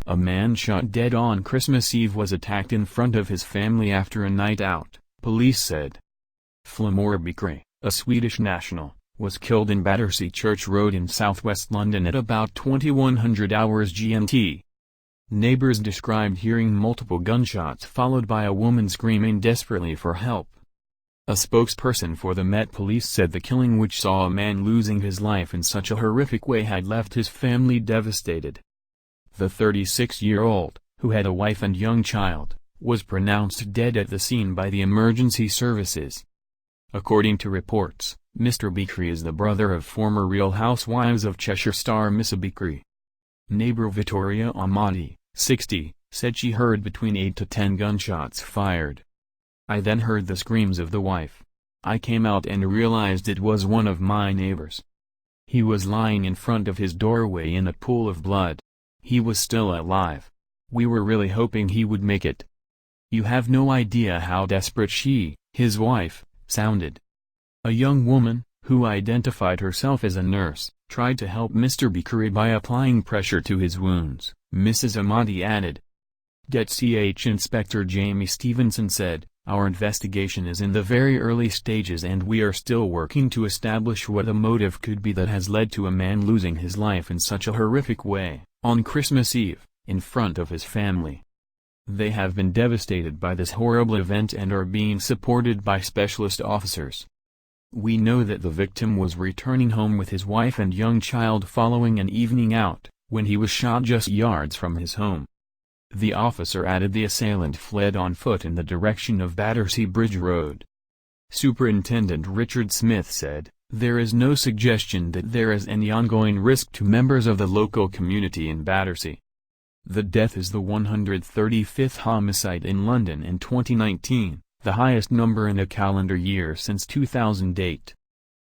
A man shot dead on Christmas Eve was attacked in front of his family after a night out, police said. Flamur Beqiri, a Swedish national, was killed in Battersea Church Road in southwest London at about 2100 hours GMT. Neighbours described hearing multiple gunshots followed by a woman screaming desperately for help. A spokesperson for the Met Police said the killing, which saw a man losing his life in such a horrific way, had left his family devastated. The 36-year-old, who had a wife and young child, was pronounced dead at the scene by the emergency services. According to reports, Mr. Beqiri is the brother of former Real Housewives of Cheshire star Misse Beqiri. Neighbor Vittoria Amati, 60, said she heard between 8 to 10 gunshots fired. I then heard the screams of the wife. I came out and realized it was one of my neighbors. He was lying in front of his doorway in a pool of blood. He was still alive. We were really hoping he would make it. You have no idea how desperate she, his wife, sounded. A young woman, who identified herself as a nurse, tried to help Mr. Beqiri by applying pressure to his wounds, Mrs. Amati added. DCH Inspector Jamie Stevenson said, "Our investigation is in the very early stages and we are still working to establish what the motive could be that has led to a man losing his life in such a horrific way, on Christmas Eve, in front of his family. They have been devastated by this horrible event and are being supported by specialist officers. We know that the victim was returning home with his wife and young child following an evening out, when he was shot just yards from his home." The officer added the assailant fled on foot in the direction of Battersea Bridge Road. Superintendent Richard Smith said, "There is no suggestion that there is any ongoing risk to members of the local community in Battersea." The death is the 135th homicide in London in 2019, the highest number in a calendar year since 2008.